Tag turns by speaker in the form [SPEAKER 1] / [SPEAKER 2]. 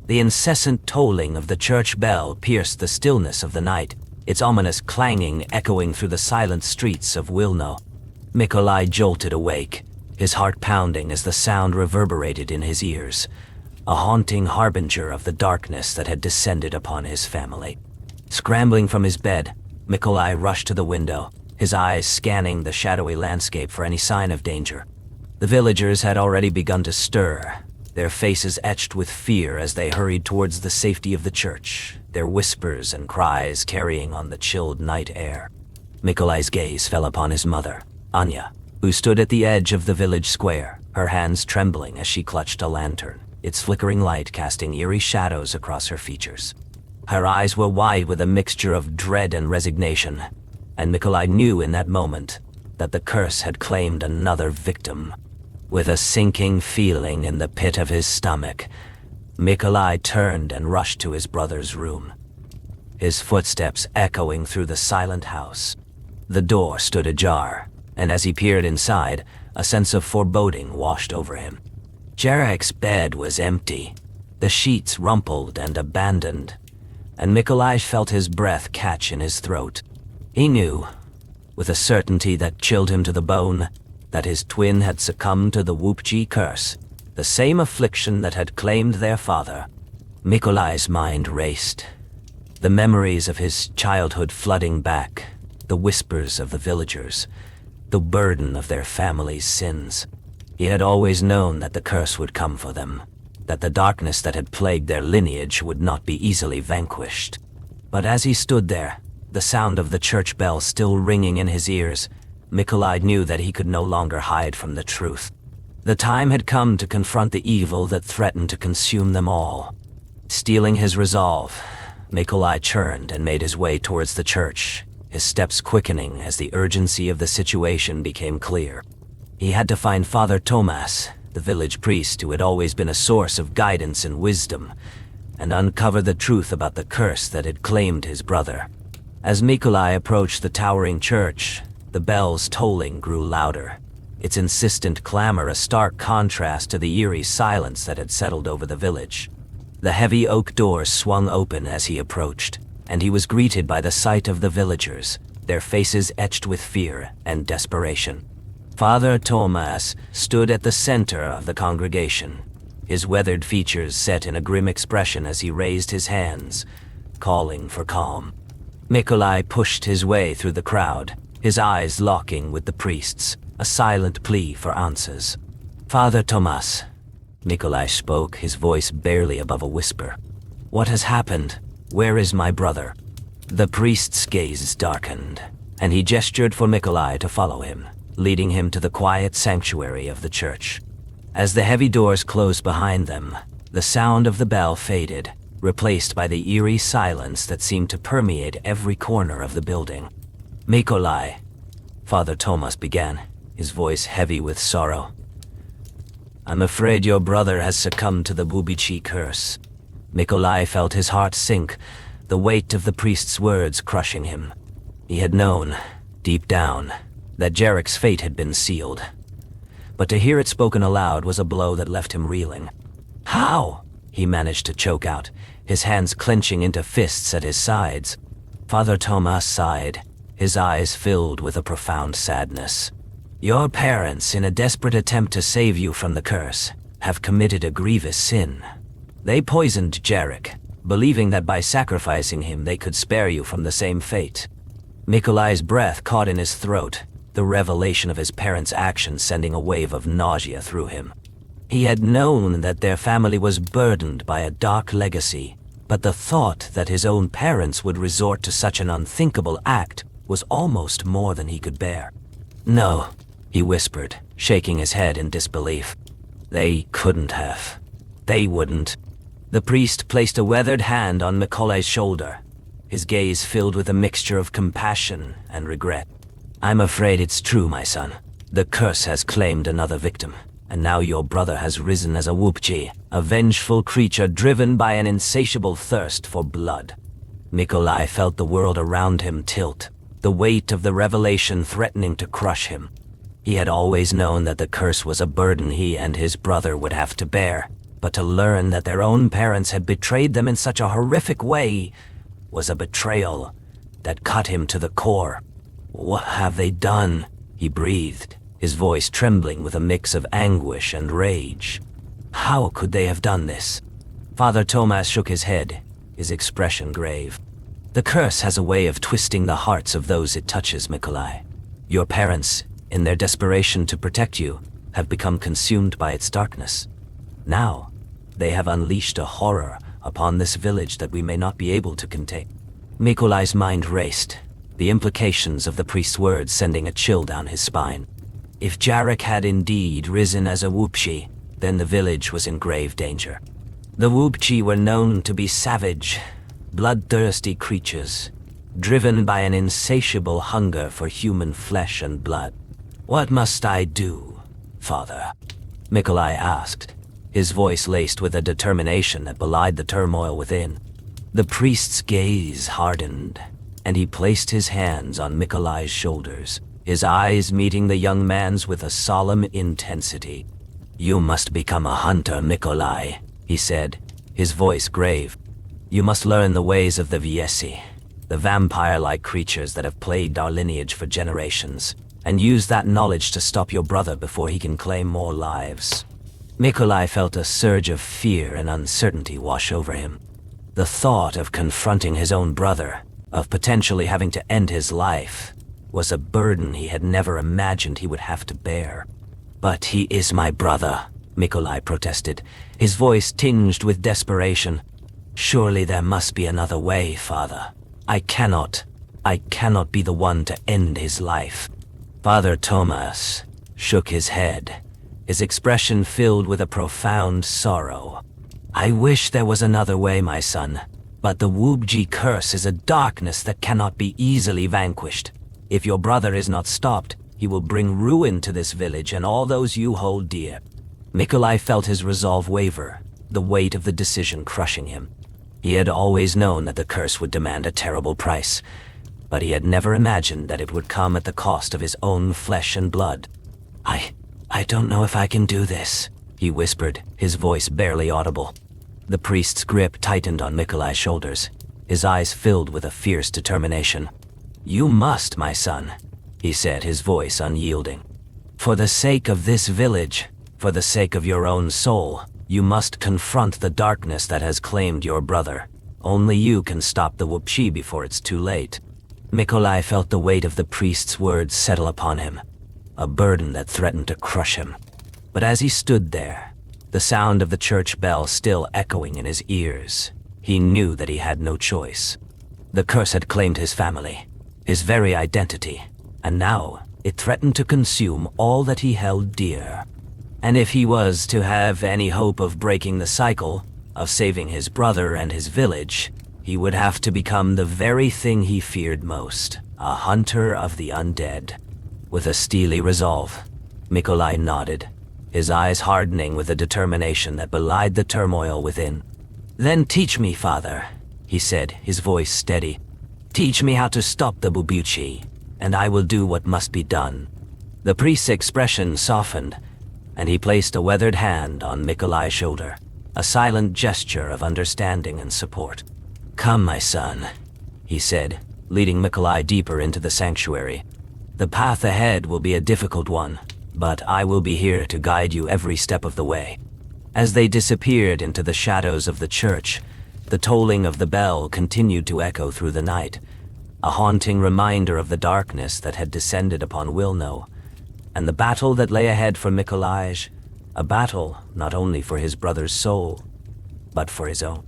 [SPEAKER 1] The incessant tolling of the church bell pierced the stillness of the night, its ominous clanging echoing through the silent streets of Wilno. Mikolaj jolted awake, his heart pounding as the sound reverberated in his ears, a haunting harbinger of the darkness that had descended upon his family. Scrambling from his bed, Mikolaj rushed to the window, his eyes scanning the shadowy landscape for any sign of danger. The villagers had already begun to stir, their faces etched with fear as they hurried towards the safety of the church, their whispers and cries carrying on the chilled night air. Mikolaj's gaze fell upon his mother, Anya, who stood at the edge of the village square, her hands trembling as she clutched a lantern, its flickering light casting eerie shadows across her features. Her eyes were wide with a mixture of dread and resignation, and Mikolaj knew in that moment that the curse had claimed another victim. With a sinking feeling in the pit of his stomach, Mikolaj turned and rushed to his brother's room, his footsteps echoing through the silent house. The door stood ajar, and as he peered inside, a sense of foreboding washed over him. Jarek's bed was empty, the sheets rumpled and abandoned, and Mikolaj felt his breath catch in his throat. He knew, with a certainty that chilled him to the bone, that his twin had succumbed to the wupji curse, the same affliction that had claimed their father. Mikolaj's mind raced, the memories of his childhood flooding back, the whispers of the villagers, the burden of their family's sins. He had always known that the curse would come for them, that the darkness that had plagued their lineage would not be easily vanquished. But as he stood there, the sound of the church bell still ringing in his ears, Mikolaj knew that he could no longer hide from the truth. The time had come to confront the evil that threatened to consume them all. Steeling his resolve, Mikolaj turned and made his way towards the church, his steps quickening as the urgency of the situation became clear. He had to find Father Tomas, the village priest who had always been a source of guidance and wisdom, and uncover the truth about the curse that had claimed his brother. As Mikolaj approached the towering church, the bell's tolling grew louder, its insistent clamor a stark contrast to the eerie silence that had settled over the village. The heavy oak doors swung open as he approached, and he was greeted by the sight of the villagers, their faces etched with fear and desperation. Father Tomas stood at the center of the congregation, his weathered features set in a grim expression as he raised his hands, calling for calm. Mikolaj pushed his way through the crowd, his eyes locking with the priest's, a silent plea for answers. "Father Tomas," Mikolaj spoke, his voice barely above a whisper. "What has happened? Where is my brother?" The priest's gaze darkened, and he gestured for Mikolaj to follow him, leading him to the quiet sanctuary of the church. As the heavy doors closed behind them, the sound of the bell faded, replaced by the eerie silence that seemed to permeate every corner of the building. "Mikolaj," Father Tomas began, his voice heavy with sorrow. "I'm afraid your brother has succumbed to the wupji curse." Mikolaj felt his heart sink, the weight of the priest's words crushing him. He had known, deep down, that Jarek's fate had been sealed. But to hear it spoken aloud was a blow that left him reeling. "How?" he managed to choke out, his hands clenching into fists at his sides. Father Tomas sighed, his eyes filled with a profound sadness. "Your parents, in a desperate attempt to save you from the curse, have committed a grievous sin. They poisoned Jarek, believing that by sacrificing him they could spare you from the same fate." Mikolaj's breath caught in his throat, the revelation of his parents' actions sending a wave of nausea through him. He had known that their family was burdened by a dark legacy, but the thought that his own parents would resort to such an unthinkable act was almost more than he could bear. "No," he whispered, shaking his head in disbelief. "They couldn't have. They wouldn't." The priest placed a weathered hand on Mikolaj's shoulder, his gaze filled with a mixture of compassion and regret. "I'm afraid it's true, my son. The curse has claimed another victim, and now your brother has risen as a wupji, a vengeful creature driven by an insatiable thirst for blood." Mikolaj felt the world around him tilt, the weight of the revelation threatening to crush him. He had always known that the curse was a burden he and his brother would have to bear, but to learn that their own parents had betrayed them in such a horrific way was a betrayal that cut him to the core. "What have they done?" he breathed, his voice trembling with a mix of anguish and rage. "How could they have done this?" Father Thomas shook his head, his expression grave. "The curse has a way of twisting the hearts of those it touches, Mikolaj. Your parents, in their desperation to protect you, have become consumed by its darkness. Now, they have unleashed a horror upon this village that we may not be able to contain." Mikolaj's mind raced, the implications of the priest's words sending a chill down his spine. If Jarek had indeed risen as a wupji, then the village was in grave danger. The wupji were known to be savage, bloodthirsty creatures, driven by an insatiable hunger for human flesh and blood. "What must I do, Father?" Mikolaj asked, his voice laced with a determination that belied the turmoil within. The priest's gaze hardened, and he placed his hands on Mikolaj's shoulders, his eyes meeting the young man's with a solemn intensity. "You must become a hunter, Mikolaj," he said, his voice grave. "You must learn the ways of the Viesi, the vampire-like creatures that have plagued our lineage for generations, and use that knowledge to stop your brother before he can claim more lives." Mikolaj felt a surge of fear and uncertainty wash over him. The thought of confronting his own brother, of potentially having to end his life, was a burden he had never imagined he would have to bear. "But he is my brother," Mikolaj protested, his voice tinged with desperation. "Surely there must be another way, Father. I cannot be the one to end his life." Father Thomas shook his head, his expression filled with a profound sorrow. "I wish there was another way, my son, but the wupji curse is a darkness that cannot be easily vanquished. If your brother is not stopped, he will bring ruin to this village and all those you hold dear." Mikolaj felt his resolve waver, the weight of the decision crushing him. He had always known that the curse would demand a terrible price, but he had never imagined that it would come at the cost of his own flesh and blood. I don't know if I can do this," he whispered, his voice barely audible. The priest's grip tightened on Mikolaj's shoulders, his eyes filled with a fierce determination. "You must, my son," he said, his voice unyielding. "For the sake of this village, for the sake of your own soul, you must confront the darkness that has claimed your brother. Only you can stop the wupji before it's too late." Mikolaj felt the weight of the priest's words settle upon him, a burden that threatened to crush him. But as he stood there, the sound of the church bell still echoing in his ears, he knew that he had no choice. The curse had claimed his family, his very identity, and now it threatened to consume all that he held dear. And if he was to have any hope of breaking the cycle, of saving his brother and his village, he would have to become the very thing he feared most, a hunter of the undead. With a steely resolve, Mikolaj nodded, his eyes hardening with a determination that belied the turmoil within. "Then teach me, Father," he said, his voice steady. "Teach me how to stop the wupji, and I will do what must be done." The priest's expression softened, and he placed a weathered hand on Mikolaj's shoulder, a silent gesture of understanding and support. "Come, my son," he said, leading Mikolaj deeper into the sanctuary. "The path ahead will be a difficult one, but I will be here to guide you every step of the way." As they disappeared into the shadows of the church, the tolling of the bell continued to echo through the night, a haunting reminder of the darkness that had descended upon Wilno, and the battle that lay ahead for Mikolaj, a battle not only for his brother's soul, but for his own.